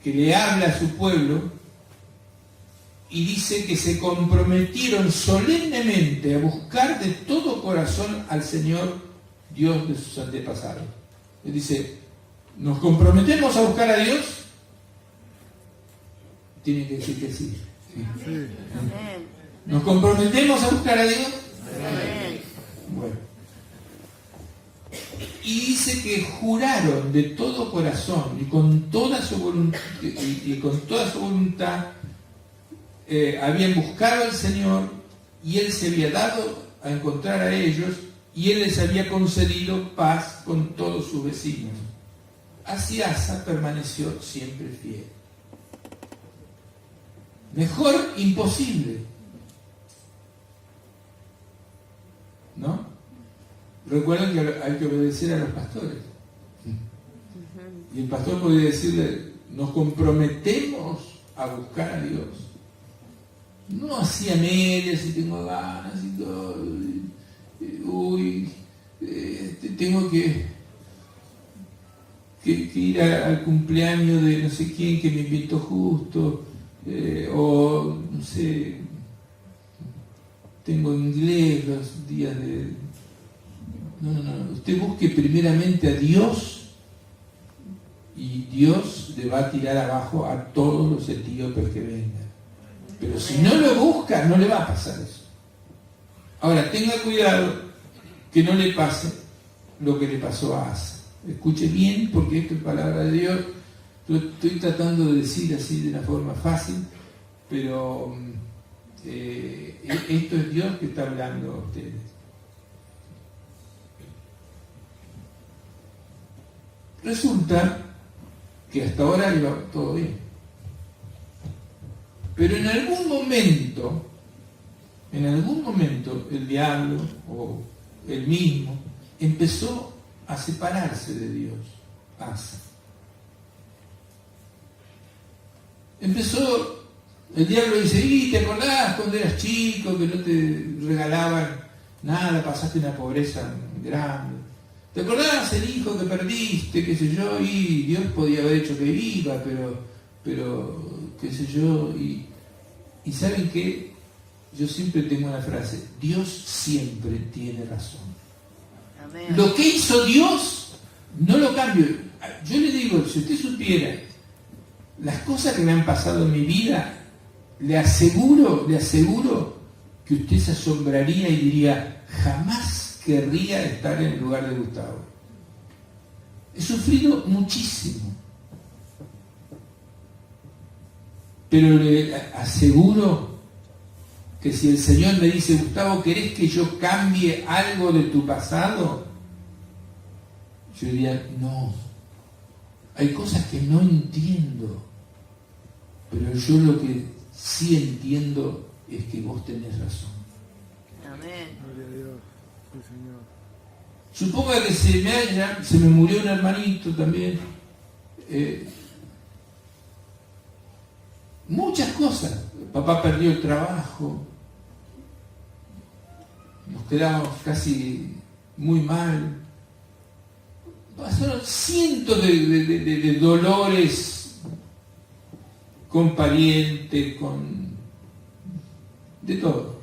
que le habla a su pueblo y dice que se comprometieron solemnemente a buscar de todo corazón al Señor Dios de sus antepasados. Él dice, ¿nos comprometemos a buscar a Dios? Tiene que decir que sí. Amén. ¿Nos comprometemos a buscar a Dios? Amén. Bueno. Y dice que juraron de todo corazón y con toda su voluntad, habían buscado al Señor y Él se había dado a encontrar a ellos y Él les había concedido paz con todos sus vecinos. Así Asa permaneció siempre fiel. Mejor imposible, ¿no? Recuerden que hay que obedecer a los pastores. Y el pastor podría decirle, nos comprometemos a buscar a Dios. No así a medias, si tengo ganas y todo. Tengo que ir al cumpleaños de no sé quién que me invitó justo. O no sé, tengo inglés los días de... No. Usted busque primeramente a Dios y Dios le va a tirar abajo a todos los etíopes que vengan. Pero si no lo busca, no le va a pasar eso. Ahora, tenga cuidado que no le pase lo que le pasó a Asa. Escuche bien, porque esto es palabra de Dios. Lo estoy tratando de decir así de una forma fácil, pero esto es Dios que está hablando a ustedes. Resulta que hasta ahora iba todo bien. Pero en algún momento, el diablo o él mismo empezó a separarse de Dios. Asa. Empezó, el diablo dice, ¿y te acordás cuando eras chico que no te regalaban nada, pasaste una pobreza grande? ¿Te acordás el hijo que perdiste, qué sé yo? Y Dios podía haber hecho que viva, pero qué sé yo. Y ¿saben qué? Yo siempre tengo una frase, Dios siempre tiene razón. Amén. Lo que hizo Dios, no lo cambio. Yo le digo, si usted supiera las cosas que me han pasado en mi vida, le aseguro que usted se asombraría y diría, jamás querría estar en el lugar de Gustavo. He sufrido muchísimo. Pero le aseguro que si el Señor me dice, Gustavo, ¿querés que yo cambie algo de tu pasado? Yo diría, no. Hay cosas que no entiendo, pero yo lo que sí entiendo es que vos tenés razón. Amén. Gloria a Dios, sí, Señor. Suponga que se me murió un hermanito también. Muchas cosas. Papá perdió el trabajo. Nos quedamos casi muy mal. Pasaron cientos de dolores con parientes, de todo.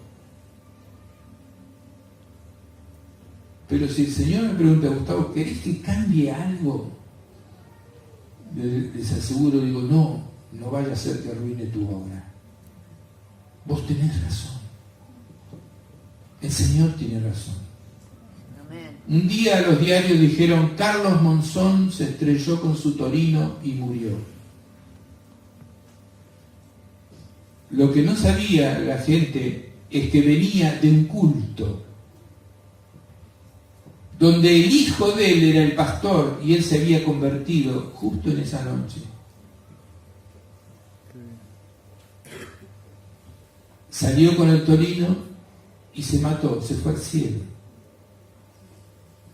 Pero si el Señor me pregunta, Gustavo, ¿querés que cambie algo? Les aseguro, digo, no vaya a ser que arruine tu obra. Vos tenés razón. El Señor tiene razón. Amén. Un día los diarios dijeron, Carlos Monzón se estrelló con su Torino y murió. Lo que no sabía la gente es que venía de un culto donde el hijo de él era el pastor y él se había convertido justo en esa noche. Salió con el Torino y se mató, se fue al cielo.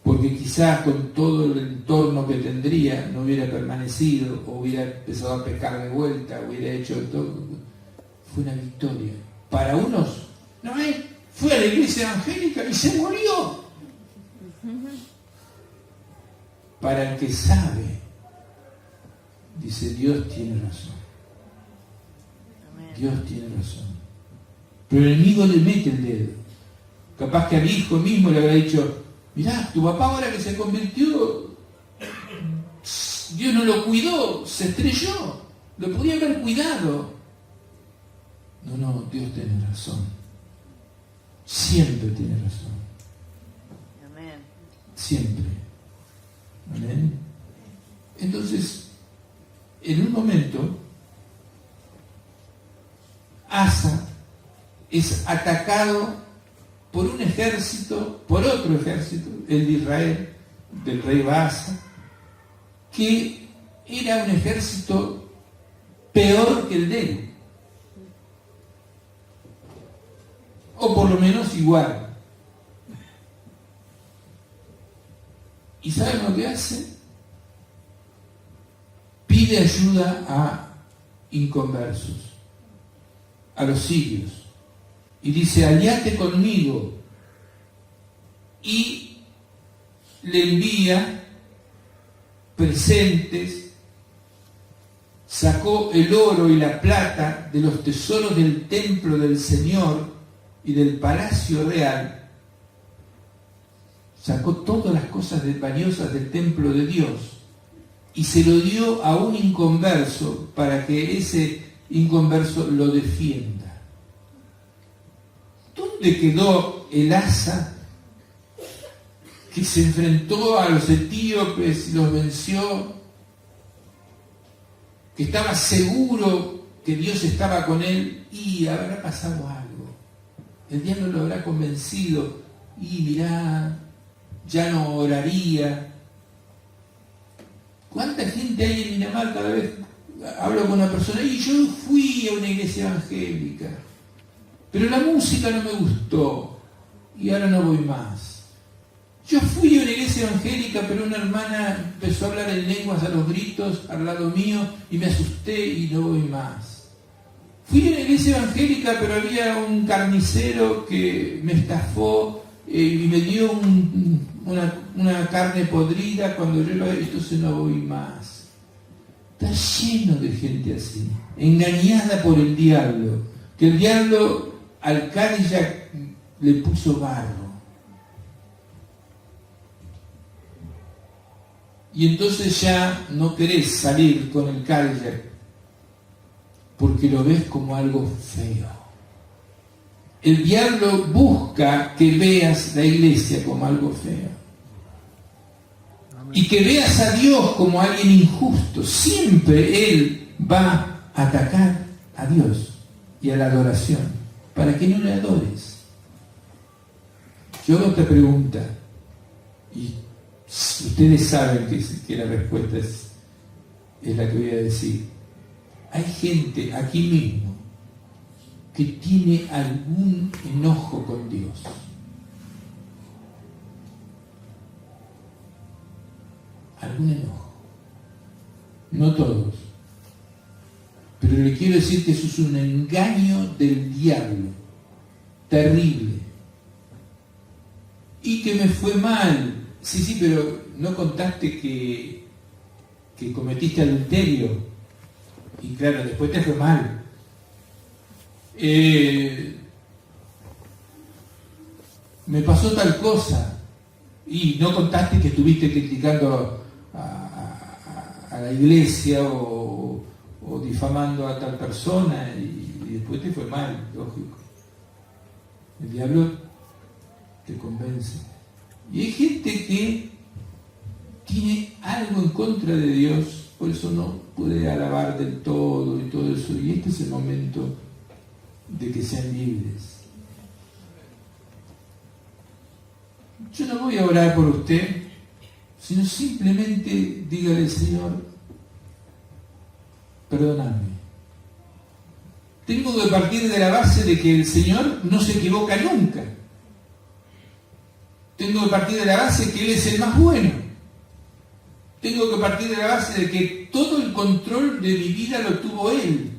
Porque quizás con todo el entorno que tendría no hubiera permanecido, o hubiera empezado a pecar de vuelta, hubiera hecho todo. Fue una victoria. Para unos, no, fue a la iglesia evangélica y se murió. para el que sabe, dice, Dios tiene razón. Amén. Dios tiene razón. Pero el enemigo le mete el dedo. Capaz que al hijo mismo le habrá dicho, mirá, tu papá ahora que se convirtió, Dios no lo cuidó, se estrelló, lo podía haber cuidado. No, Dios tiene razón. Siempre tiene razón. Amén. Siempre. Amén. Entonces, en un momento, Asa es atacado por un ejército, por otro ejército, el de Israel, del rey Baasa, que era un ejército peor que el de él. O por lo menos igual. ¿Y saben lo que hace? Pide ayuda a inconversos, a los sirios. Y dice, aliate conmigo. Y le envía presentes, sacó el oro y la plata de los tesoros del templo del Señor y del palacio real, sacó todas las cosas valiosas del templo de Dios y se lo dio a un inconverso para que ese inconverso lo defienda. ¿Dónde quedó el Asa que se enfrentó a los etíopes y los venció? Que estaba seguro que Dios estaba con él y habrá pasado algo. El diablo lo habrá convencido y mirá, ya no oraría. ¿Cuánta gente hay en Miramar? Cada vez hablo con una persona y yo fui a una iglesia evangélica, pero la música no me gustó y ahora no voy más. Yo fui a una iglesia evangélica, pero una hermana empezó a hablar en lenguas a los gritos al lado mío y me asusté y no voy más. Fui a una iglesia evangélica, pero había un carnicero que me estafó y me dio una carne podrida cuando yo lo vi, entonces no voy más. Está lleno de gente así, engañada por el diablo, que el diablo al Cadillac le puso barro. Y entonces ya no querés salir con el Cadillac porque lo ves como algo feo. El diablo busca que veas la iglesia como algo feo. Amén. Y que veas a Dios como alguien injusto. Siempre Él va a atacar a Dios y a la adoración para que no le adores. Yo hago esta pregunta y ustedes saben que la respuesta es la que voy a decir. Hay gente aquí mismo que tiene algún enojo con Dios. Algún enojo. No todos. Pero le quiero decir que eso es un engaño del diablo. Terrible. Y que me fue mal. Sí, pero no contaste que cometiste adulterio. Y claro, después te fue mal. Me pasó tal cosa. Y no contaste que estuviste criticando a la iglesia o difamando a tal persona y después te fue mal, lógico. El diablo te convence. Y hay gente que tiene algo en contra de Dios, por eso no puede alabar del todo y todo eso. Y este es el momento de que sean libres. Yo no voy a orar por usted, sino simplemente dígale, Señor, perdóname. Tengo que partir de la base de que el Señor no se equivoca nunca. Tengo que partir de la base que Él es el más bueno. Tengo que partir de la base de que todo el control de mi vida lo tuvo Él.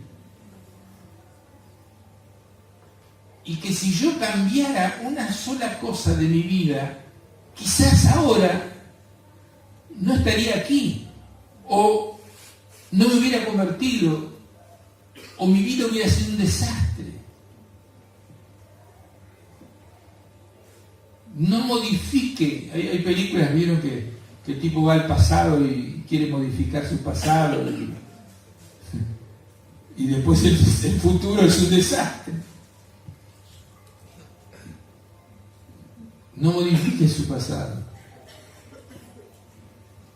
Y que si yo cambiara una sola cosa de mi vida, quizás ahora no estaría aquí, o no me hubiera convertido, o mi vida hubiera sido un desastre. No modifique. Hay películas, vieron que el tipo va al pasado y quiere modificar su pasado y después el futuro es un desastre. No modifique su pasado.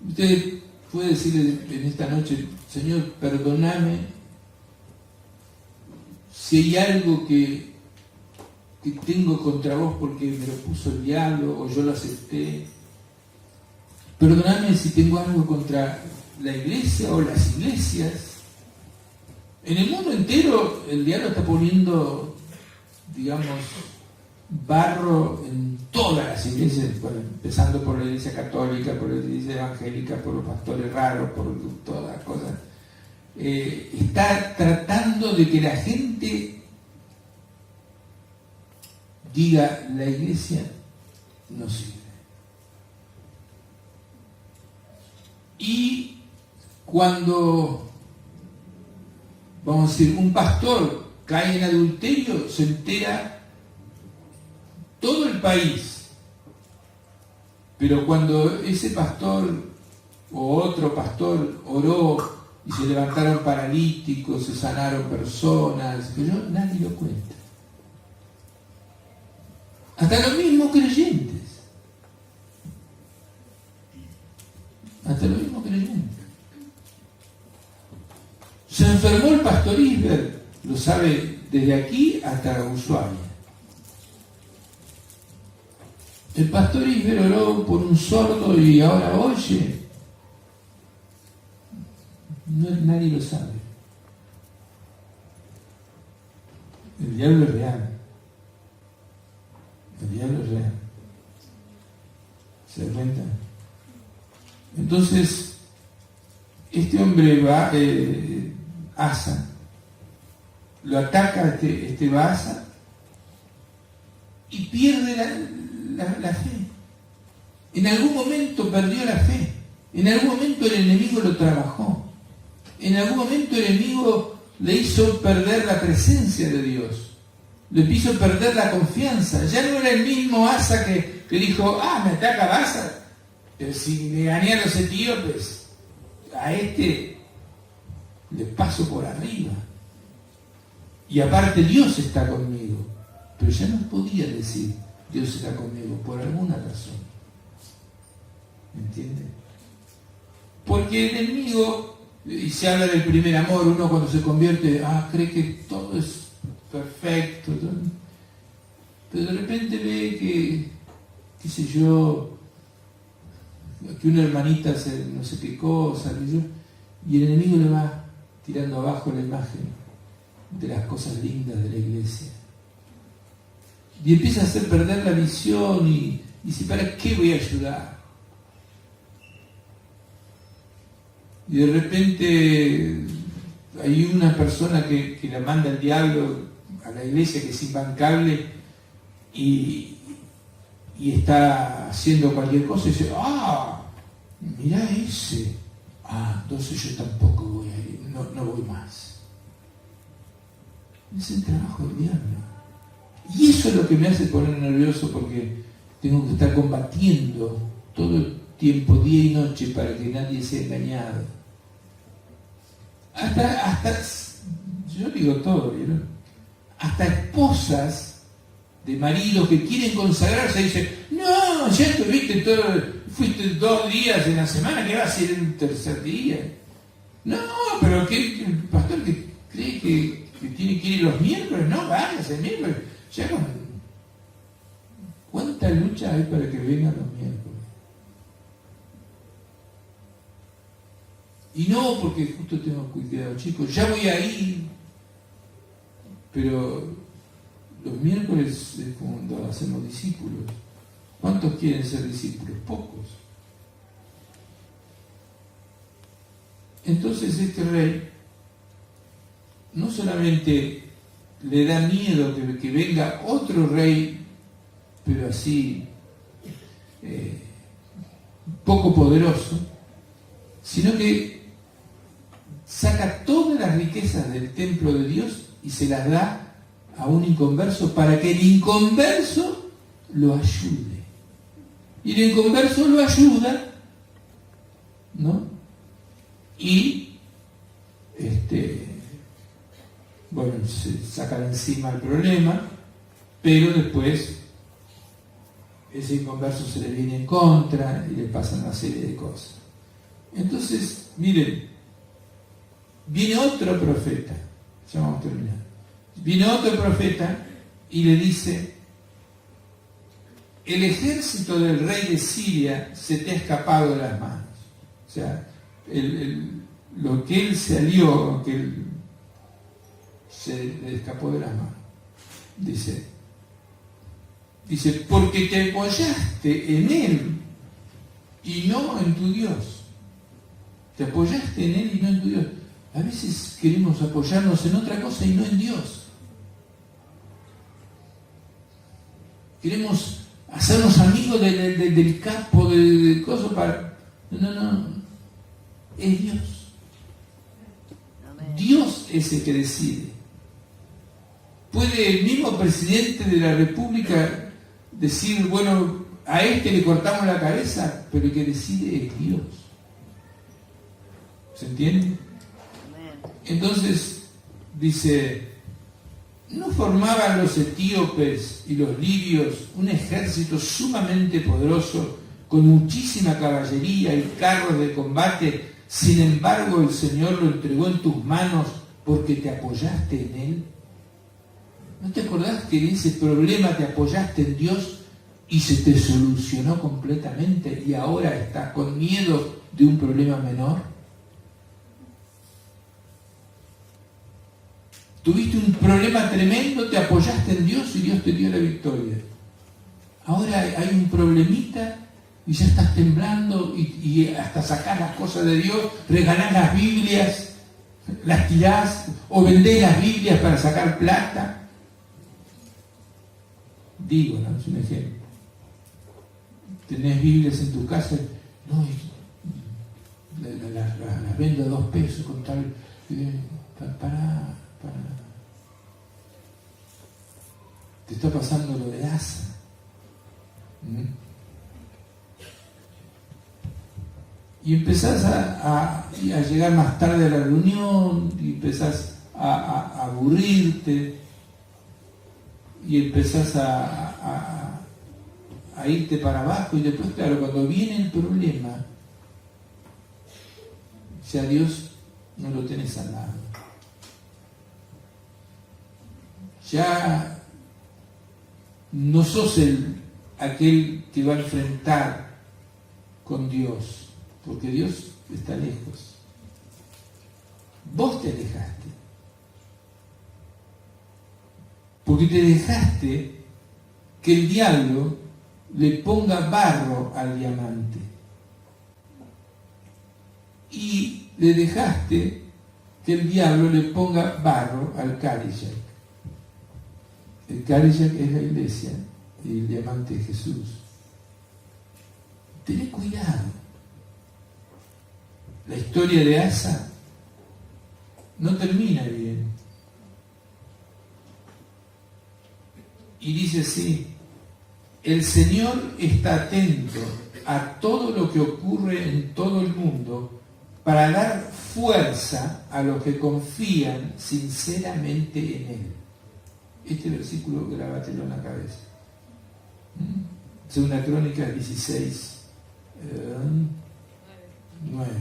Usted puede decirle en esta noche: Señor, perdóname si hay algo que tengo contra vos porque me lo puso el diablo o yo lo acepté. Perdóname si tengo algo contra la iglesia o las iglesias. En el mundo entero el diablo está poniendo, digamos, barro en todas las iglesias, empezando por la iglesia católica, por la iglesia evangélica, por los pastores raros, por todas las cosas. Está tratando de que la gente diga: la iglesia no sirve. Y cuando, vamos a decir, un pastor cae en adulterio, se entera todo el país. Pero cuando ese pastor o otro pastor oró y se levantaron paralíticos, se sanaron personas, pero nadie lo cuenta. Hasta los mismos creyentes. Hasta los mismos creyentes. Se enfermó el pastor Isber, lo sabe desde aquí hasta Ushuaia. El pastor Isber oró por un sordo y ahora oye. Nadie lo sabe. El diablo es real. El diablo es real. ¿Se da cuenta? Entonces, este hombre va, Asa, lo ataca este Baasa y pierde la fe. En algún momento perdió la fe. En algún momento el enemigo lo trabajó. En algún momento el enemigo le hizo perder la presencia de Dios. Le hizo perder la confianza. Ya no era el mismo Asa que dijo: me ataca Baasa. Pero si me gané a los etíopes, a este le paso por arriba. Y aparte Dios está conmigo. Pero ya no podía decir: Dios está conmigo, por alguna razón. ¿Me entienden? Porque el enemigo, y se habla del primer amor, uno cuando se convierte, cree que todo es perfecto, pero de repente ve que, qué sé yo, que una hermanita hace no sé qué cosa, y el enemigo le va tirando abajo la imagen de las cosas lindas de la iglesia. Y empieza a hacer perder la visión y dice: ¿para qué voy a ayudar? Y de repente hay una persona que la manda el diablo a la iglesia, que es imbancable, y está haciendo cualquier cosa y dice: mirá ese, entonces yo tampoco voy a ir, no voy más. Es el trabajo del diablo. Y eso es lo que me hace poner nervioso, porque tengo que estar combatiendo todo el tiempo, día y noche, para que nadie sea engañado. Hasta yo digo todo, ¿vieron? Hasta esposas de maridos que quieren consagrarse y dicen: no, ya estuviste fuiste 2 días en la semana, ¿qué va a ser un tercer día? No, pero ¿qué? El pastor que cree que tiene que ir los miércoles, no, vayas el miércoles. Ya ¿cuánta lucha hay para que vengan los miércoles? Y no, porque justo tengo cuidado, chicos, ya voy a ir. Pero los miércoles es cuando hacemos discípulos. ¿Cuántos quieren ser discípulos? Pocos. Entonces este rey no solamente le da miedo que venga otro rey, pero así poco poderoso, sino que saca todas las riquezas del templo de Dios y se las da a un inconverso para que el inconverso lo ayude. Y el inconverso lo ayuda, ¿no? Y bueno, se saca de encima el problema, pero después ese inconverso se le viene en contra y le pasan una serie de cosas. Entonces, miren, viene otro profeta, ya vamos a terminar, viene otro profeta y le dice: el ejército del rey de Siria se te ha escapado de las manos. O sea, lo que él se alió, lo que él se le escapó de las manos. Dice, porque te apoyaste en él y no en tu Dios. Te apoyaste en él y no en tu Dios. A veces queremos apoyarnos en otra cosa y no en Dios. Queremos hacernos amigos del capo, del coso para... No. Es Dios. Amén. Dios es el que decide. Puede el mismo presidente de la República decir, bueno, a este le cortamos la cabeza, pero el que decide es Dios. ¿Se entiende? Amén. Entonces, dice, ¿no formaban los etíopes y los libios un ejército sumamente poderoso, con muchísima caballería y carros de combate? Sin embargo, el Señor lo entregó en tus manos porque te apoyaste en Él. ¿No te acordás que en ese problema te apoyaste en Dios y se te solucionó completamente y ahora estás con miedo de un problema menor? Tuviste un problema tremendo, te apoyaste en Dios y Dios te dio la victoria. Ahora hay un problemita y ya estás temblando y hasta sacás las cosas de Dios, regalás las Biblias, las tirás o vendés las Biblias para sacar plata. Digo, ¿no? Es un ejemplo. Tenés Biblias en tu casa, no, las vendo a 2 pesos con tal... Para. Te está pasando lo de Asa. Y empezás a llegar más tarde a la reunión, y empezás a aburrirte, y empezás a irte para abajo, y después, claro, cuando viene el problema, ya Dios no lo tenés al lado. Ya no sos aquel que va a enfrentar con Dios, porque Dios está lejos. Vos te alejaste. Porque te dejaste que el diablo le ponga barro al diamante. Y le dejaste que el diablo le ponga barro al Cadillac. El Cadillac es la iglesia y el diamante es Jesús. Tené cuidado. La historia de Asa no termina bien. Y dice así: el Señor está atento a todo lo que ocurre en todo el mundo para dar fuerza a los que confían sinceramente en Él. Este versículo grábatelo en la cabeza. Segunda Crónicas 16, 9.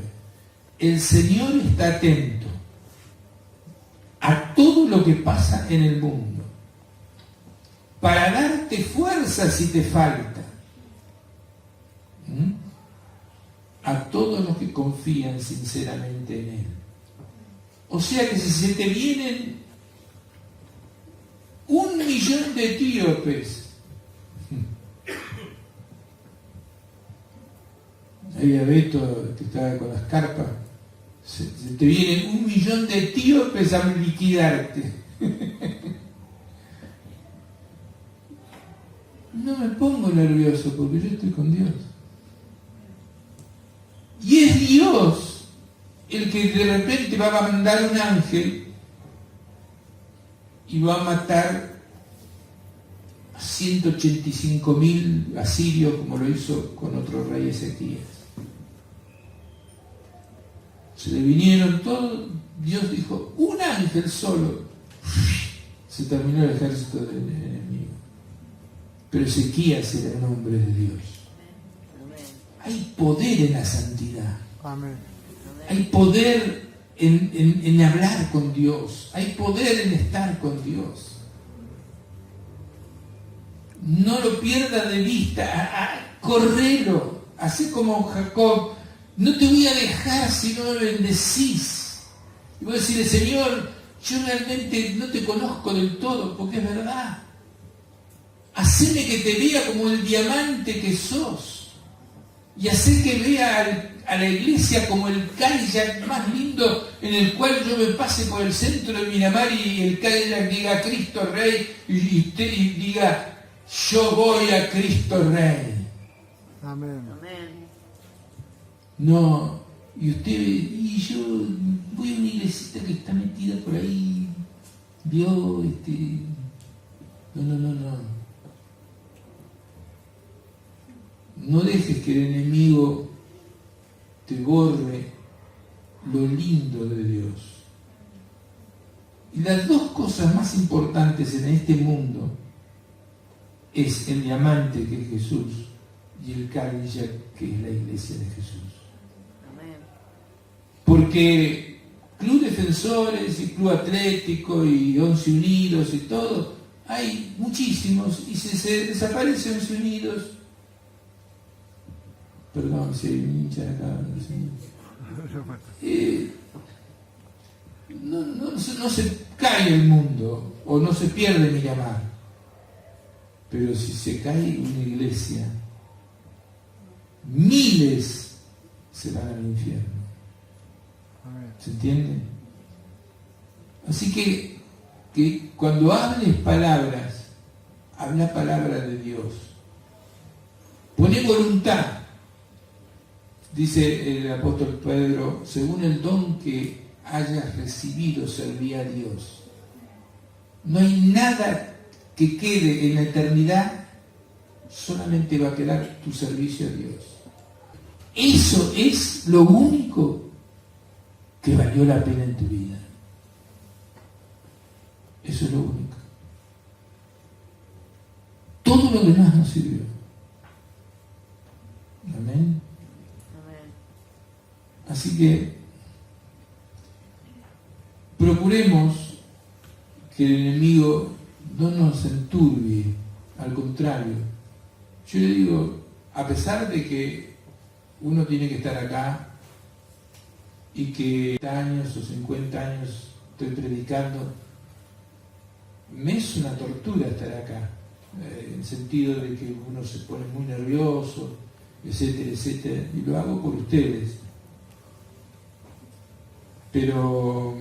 El Señor está atento a todo lo que pasa en el mundo para darte fuerza si te falta. A todos los que confían sinceramente en Él. O sea que si se te vienen 1.000.000 de etíopes, ahí a Beto que estaba con las carpas, se te vienen 1.000.000 de etíopes a liquidarte. No me pongo nervioso porque yo estoy con Dios. Y es Dios el que de repente va a mandar un ángel y va a matar a 185.000 asirios, como lo hizo con otro rey Ezequías. Se le vinieron todos, Dios dijo, un ángel solo, se terminó el ejército del enemigo. Pero Ezequías era un hombre de Dios. Hay poder en la santidad. Amén. Hay poder en hablar con Dios. Hay poder en estar con Dios. No lo pierdas de vista. Correlo. Hacé como Jacob. No te voy a dejar si no me bendecís. Y voy a decirle, Señor, yo realmente no te conozco del todo, porque es verdad. Haceme que te vea como el diamante que sos. Y hacer que vea a la iglesia como el Cadillac más lindo, en el cual yo me pase por el centro de Miramar y el Cadillac diga Cristo Rey y diga yo voy a Cristo Rey. Amén. Amén. No, y yo voy a una iglesita que está metida por ahí, vio, no. No dejes que el enemigo te borre lo lindo de Dios. Y las dos cosas más importantes en este mundo es el diamante, que es Jesús, y el Cadillac, que es la iglesia de Jesús. Amén. Porque Club Defensores y Club Atlético y Once Unidos y todo, hay muchísimos, y se desaparece Once Unidos. Perdón si hay un hincha acá. No se cae el mundo o no se pierde Miramar. Pero si se cae una iglesia, miles se van al infierno. ¿Se entiende? Así que cuando hables palabras, habla palabra de Dios. Poné voluntad. Dice el apóstol Pedro, según el don que hayas recibido, serví a Dios. No hay nada que quede en la eternidad, solamente va a quedar tu servicio a Dios. Eso es lo único que valió la pena en tu vida. Eso es lo único. Todo lo demás no sirvió. Amén. Así que procuremos que el enemigo no nos enturbie, al contrario. Yo le digo, a pesar de que uno tiene que estar acá y que 30 años o 50 años estoy predicando, me es una tortura estar acá, en el sentido de que uno se pone muy nervioso, etcétera, etcétera, y lo hago por ustedes. Pero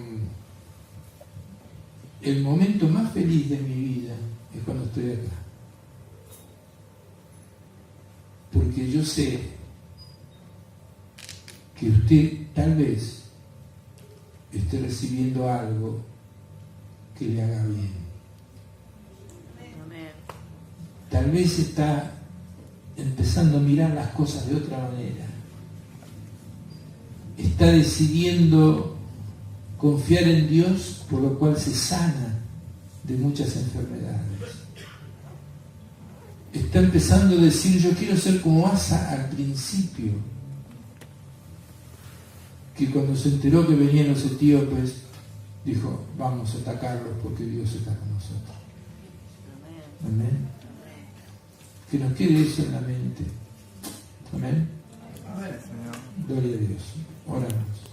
el momento más feliz de mi vida es cuando estoy acá. Porque yo sé que usted tal vez esté recibiendo algo que le haga bien. Tal vez está empezando a mirar las cosas de otra manera. Está decidiendo confiar en Dios, por lo cual se sana de muchas enfermedades. Está empezando a decir, yo quiero ser como Asa al principio, que cuando se enteró que venían los etíopes, dijo, vamos a atacarlos porque Dios está con nosotros. Amén. Que nos quede eso en la mente. Amén. Gloria a Dios. Oramos.